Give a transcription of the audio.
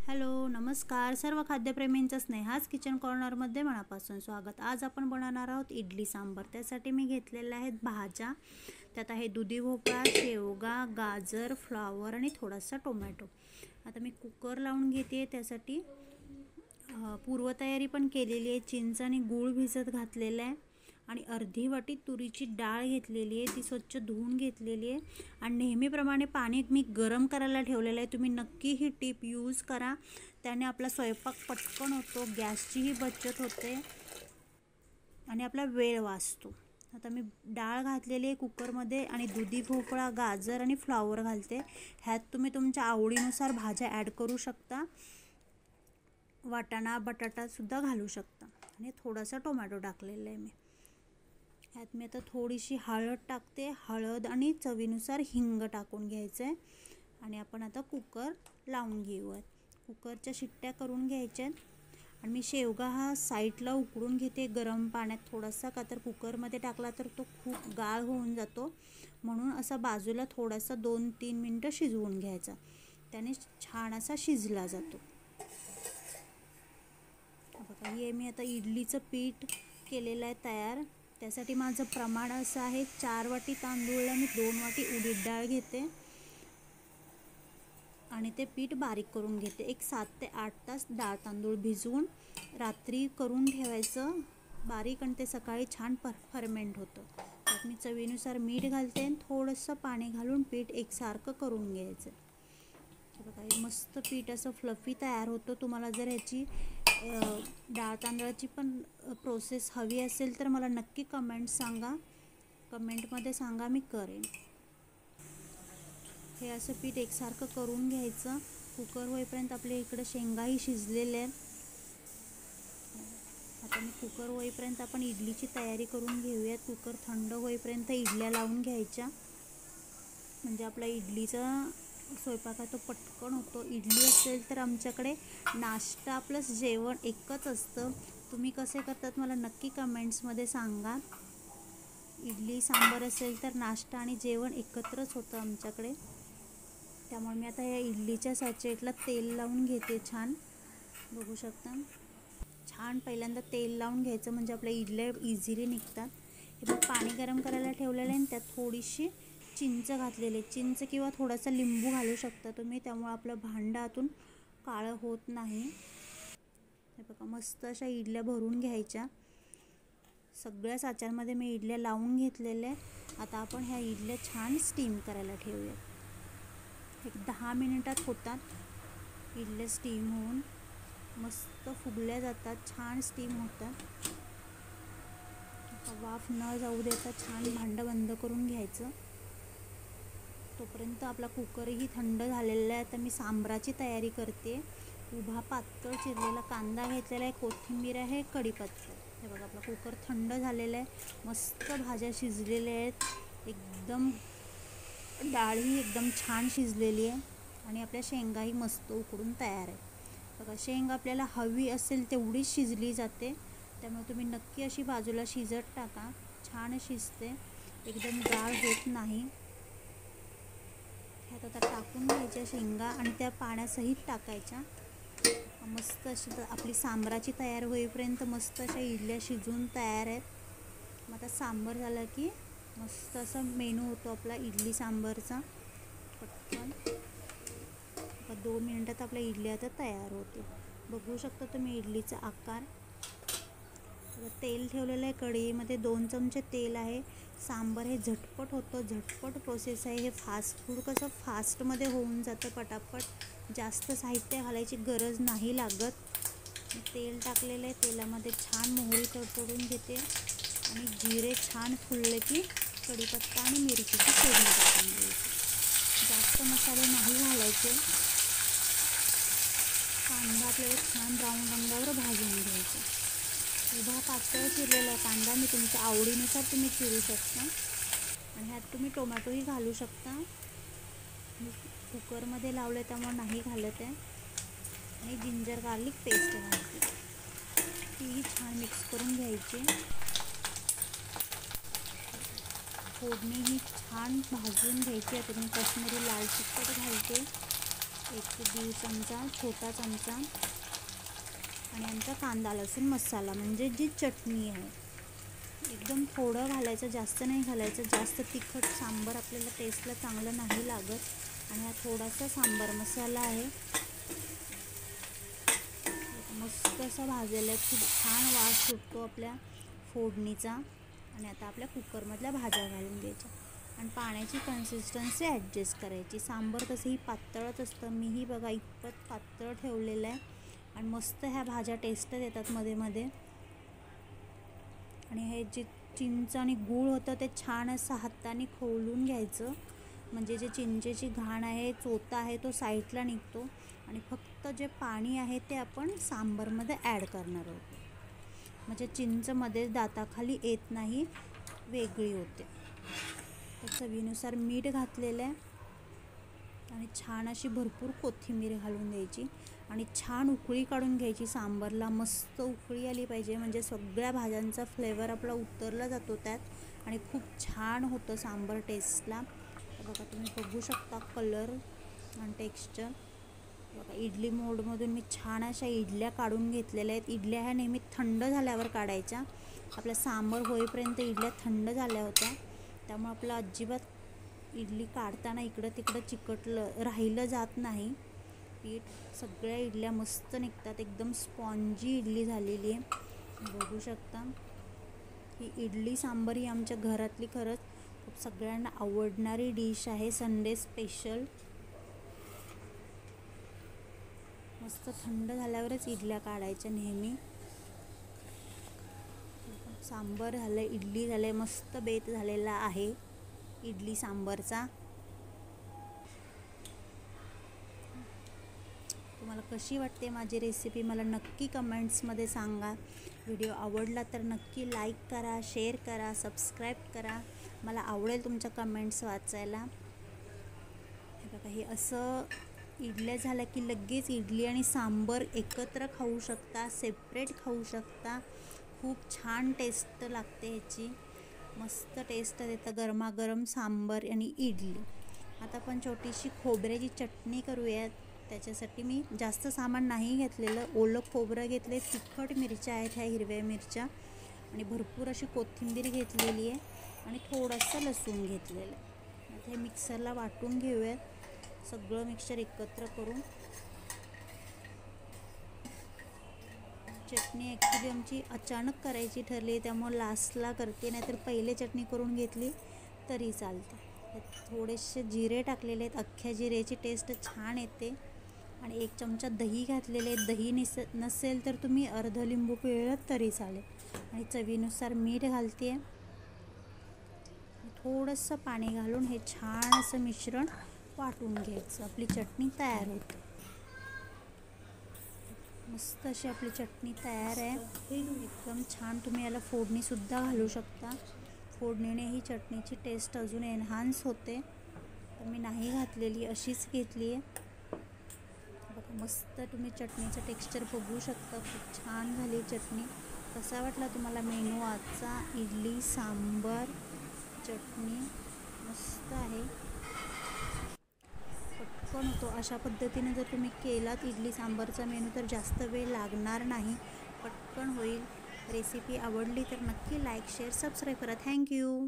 Hello, नमस्कार सर्व खाद्यप्रेमींचं स्नेहाच kitchen कॉर्नरमध्ये मनापासून स्वागत। आज आपण बनवणार आहोत इडली सांबर। त्यासाठी मी घेतलेल्या आहेत भाज्या। त्यात आहे दुधी भोपळा, शेवगा, गाजर, फ्लावर आणि थोडासा टोमॅटो। आता मी कुकर लावून घेते। त्यासाठी पूर्वतयारी पण केलेली आहे। चिंच आणि गूळ भिजत घातलेला आहे आणि अर्धी वाटी तुरीची डाळ घेतलेली आहे, ती स्वच्छ धुवून घेतलेली आहे आणि नेहमीप्रमाणे पाणी मी गरम करायला ठेवलेलं आहे। तुम्ही नक्की ही टिप यूज करा, त्याने आपला स्वयंपाक पटकन होतो, गॅसचीही बचत होते आणि आपला वेळ वाचतो। आता मी डाळ घातलेली आहे कुकरमध्ये आणि दुधी भोपळा, गाजर आणि फ्लावर घालते। ह्यात तुम्ही तुमच्या आवडीनुसार भाज्या ॲड करू शकता, वाटाणा बटाटा सुद्धा घालू शकता आणि थोडासा टोमॅटो टाकलेला आहे मी। ह्यात मी आता थोडीशी हळद टाकते, हळद आणि चवीनुसार हिंग टाकून घ्यायचं आहे आणि आपण आता कुकर लावून घेऊयात। कुकरच्या शिट्ट्या करून घ्यायच्या आणि मी शेवगा हा साईडला उकडून घेते गरम पाण्यात थोडासा, का तर कुकरमध्ये टाकला तर तो खूप गाळ होऊन जातो, म्हणून असा बाजूला थोडासा 2-3 मिनटं शिजवून घ्यायचा, त्याने छान असा शिजला जातो। बघा, हे मी आता इडलीचं पीठ केलेलं आहे तयार। त्यासाठी माझं प्रमाण असं आहे, 4 वाटी तांदूळला मी 2 वाटी उडीद डाळ घेते आणि ते पीठ बारीक करून घेते। एक 7 ते 8 तास डाळ तांदूळ भिजवून रात्री करून ठेवायचं बारीक आणि ते सकाळी छान फर्मेंट होतं। त्यात मी चवीनुसार मीठ घालते आणि थोडंसं पाणी घालून पीठ एकसारखं करून घ्यायचं। बघा, हे मस्त पीठ असं फ्लफी तयार होतं। तुम्हाला जर ह्याची डाळ तांदळाची पण प्रोसेस हवी असेल तर मला नक्की कमेंटमध्ये सांगा, मी करेन। हे असं पीठ एकसारखं करून घ्यायचं। कुकर होईपर्यंत आपल्या इकडं शेंगाही शिजलेल्या आहेत। आता मी कुकर होईपर्यंत आपण इडलीची तयारी करून घेऊयात। कुकर थंड होईपर्यंत इडल्या लावून घ्यायच्या, म्हणजे आपला इडलीचा स्वयंपाक तो पटकन होतो। इडली असेल तर आमच्याकडे नाश्ता प्लस जेवण एकच असतं। तुम्ही कसे करतात मला नक्की कमेंट्समध्ये सांगा। इडली सांबर असेल तर नाश्ता आणि जेवण एकत्रच होतं आमच्याकडे। त्यामुळे मी आता या इडलीच्या सॅचेटला तेल लावून घेते। छान बघू शकता, छान पहिल्यांदा तेल लावून घ्यायचं, म्हणजे आपल्या इडल्या इझिली निघतात। हे बघ, पाणी गरम करायला ठेवलेलं आहे आणि त्यात थोडीशी चिंच घातलेली आहे। चिंच किंवा थोडासा लिंबू घालू शकता तुम्ही, त्यामुळे आपलं भांडं आतून काळं होत नाही। हे बघा, मस्त अशा इडल्या भरून घ्यायच्या। सगळ्या साच्यांमध्ये मी इडल्या लावून घेतलेल्या आहेत। आता आपण ह्या इडल्या छान स्टीम करायला ठेवूयात। एक 10 मिनिटात होतात इडल्या स्टीम होऊन, मस्त फुगल्या जातात, छान स्टीम होतात। वाफ न जाऊ देता छान भांडं बंद करून घ्यायचं। तोपर्यंत आपला कुकरही थंड झालेला आहे। आता मी सांबराची तयारी करते। उभा पातळ चिरलेला कांदा घेतलेला आहे, कोथिंबीर आहे, कढीपत्ता। हे बघा, आपला कुकर थंड झालेला आहे, मस्त भाज्या शिजलेल्या आहेत, एकदम डाळही एकदम छान शिजलेली आहे आणि आपल्या शेंगाही मस्त उकडून तयार आहे। बघा, शेंग आपल्याला हवी असेल तेवढीच शिजली जाते, त्यामुळे तुम्ही नक्की अशी बाजूला शिजत टाका, छान शिजते, एकदम गाळ होत नाही। ह्यात आता टाकून घ्यायच्या शेंगा आणि त्या पाण्यासहित टाकायच्या। मस्त अशी आपली सांबराची तयार होईपर्यंत मस्त अशा इडल्या शिजून तयार आहेत। मग आता सांबर झालं की मस्त असा मेनू होतो आपला इडली सांबरचा पटकन। 2 मिनिटात आपल्या इडली आता तयार होते। बघू शकता तुम्ही इडलीचा आकार। तेल ठेवलेलं आहे कढईमध्ये, 2 चमचे तेल आहे। सांबर हे झटपट होतं, झटपट प्रोसेस आहे। हे फास्ट फूड कसं फास्टमध्ये होऊन जातं पटापट, जास्त साहित्य घालायची गरज नाही लागत। तेल टाकलेलं आहे, तेलामध्ये छान मोहरी तडतडून घेते आणि जिरे छान फुलले की कढीपत्ता आणि मिरचीची फोडणी टाकून द्यायची। जास्त मसाले नाही घालायचे। कांदा आपल्याला छान ब्राऊन रंगावर भाजून घ्यायचा। उभा पातळ चिरलेला कांदा, मी तुमच्या आवडीनुसार तुम्ही चिरू शकता आणि ह्यात तुम्ही टोमॅटोही घालू शकता। मी कुकरमध्ये लावलं त्यामुळे नाही घालत आहे आणि जिंजर गार्लिक पेस्ट घालते, तीही छान मिक्स करून घ्यायची। फोडणी ही छान भाजून घ्यायची। आता मी काश्मीरी लाल तिखट घालते 1 ते 1.5 चमचा छोटा चमचा आणि आमचा कांदा लसूण मसाला म्हणजे जी चटणी आहे. एकदम थोडं घालायचं, जास्त नाही घालायचं. जास्त तिखट सांबार आपल्याला टेस्टला चांगलं नाही लागत. आणि हा थोडासा सांबार मसाला आहे. मस्त असा भाजलेला आहे, खूप छान वास सुटतो आपल्या फोडणीचा. आणि आता आपल्या कुकरमधल्या भाज्या घालून घ्यायच्या आणि पाण्याची कन्सिस्टन्सी ॲडजस्ट करायची. सांबार तसंही पातळच असतं, मीही बघा इतपत पातळ ठेवलेलं आहे. आणि मस्त ह्या भाज्या टेस्ट देतात मध्ये मध्ये. आणि हे जे चिंच आणि गूळ होतं ते छान असं हाताने खवलून घ्यायचं, म्हणजे जे चिंचेची घाण आहे, चोथा आहे, तो साईडला निघतो. आणि फक्त जे पाणी आहे ते आपण सांबारमध्ये ॲड करणार आहोत, म्हणजे चिंचमध्ये दाताखाली येत नाही, वेगळी होते. तर चवीनुसार मीठ घातलेलं आहे आणि छान अशी भरपूर कोथिंबीर घालून द्यायची आणि छान उकळी काढून घ्यायची. सांबारला मस्त उकळी आली पाहिजे, म्हणजे सगळ्या भाज्यांचा फ्लेवर आपला उतरला जातो त्यात आणि खूप छान होतं सांबार टेस्टला. बघा तुम्ही बघू शकता कलर आणि टेक्स्चर. बघा इडली मोडमधून मी छान अशा इडल्या काढून घेतलेल्या आहेत. इडल्या ह्या नेहमी थंड झाल्यावर काढायच्या. आपला सांबार होईपर्यंत इडल्या थंड झाल्या होत्या, त्यामुळे आपलं अजिबात इडली काढताना इकडं तिकडं चिकटलं राहिलं जात नाही पीठ. सगळ्या इडल्या मस्त निघतात, एकदम स्पॉन्जी इडली झालेली आहे. बघू शकता ही इडली सांबार ही आमच्या घरातली खरंच खूप सगळ्यांना आवडणारी डिश आहे, संडे स्पेशल. मस्त थंड झाल्यावरच इडल्या काढायच्या नेहमी. सांबार झालं, इडली झाले, मस्त बेत झालेला आहे इडली सांबारचा. तुम्हाला कशी वाटते माझी रेसिपी मला नक्की कमेंट्समध्ये सांगा. व्हिडिओ आवडला तर नक्की लाईक करा, शेअर करा, सबस्क्राईब करा. मला आवडेल तुमच्या कमेंट्स वाचायला. हे बघा हे असं इडल्या झाल्या की लगेच इडली आणि सांबार एकत्र खाऊ शकता, सेपरेट खाऊ शकता. खूप छान टेस्ट लागते ह्याची, मस्त टेस्ट देतं गरमागरम सांबार आणि इडली. आता आपण छोटीशी खोबऱ्याची चटणी करूयात. त्याच्यासाठी मी जास्त सामान नाही घेतलेलं, ओलं खोबरं घेतले, तिखट मिरच्या आहेत ह्या हिरव्या मिरच्या आणि भरपूर अशी कोथिंबीर घेतलेली आहे आणि थोडंसं लसूण घेतलेलं आहे. आता हे मिक्सरला वाटून घेऊयात सगळं मिक्सचर एकत्र करून. चटणी ॲक्च्युली आमची अचानक करायची ठरली, त्यामुळे लास्टला करते, नाहीतर पहिले चटणी करून घेतली तरी चालते. थोडेसे जिरे टाकलेले आहेत, अख्ख्या जिऱ्याची टेस्ट छान येते. आणि 1 चमचा दही घातलेले आहे. दही नसेल तर तुम्ही अर्ध लिंबू पिळलं तरी चालेल. आणि चवीनुसार मीठ घालते आहे. थोडंसं पाणी घालून हे छान असं मिश्रण वाटून घ्यायचं. आपली चटणी तयार होते. मस्त अशी आपली चटणी तयार आहे, एकदम छान. तुम्ही याला फोडणीसुद्धा घालू शकता, फोडणीने ही चटणीची टेस्ट अजून एनहान्स होते. तर मी नाही घातलेली, अशीच घेतली आहे. बघा मस्त तुम्ही चटणीचं टेक्स्चर बघू शकता, खूप छान झाली चटणी. कसा वाटला तुम्हाला मेनू आजचा? इडली सांबार चटणी मस्त आहे, पटकन होतो. अशा पद्धतीने जर तुम्ही केलात इडली सांबारचा मेनू तर जास्त वेळ लागणार नाही, पटकन होईल. रेसिपी आवडली तर नक्की लाईक शेअर सबस्क्राईब करा. थँक्यू.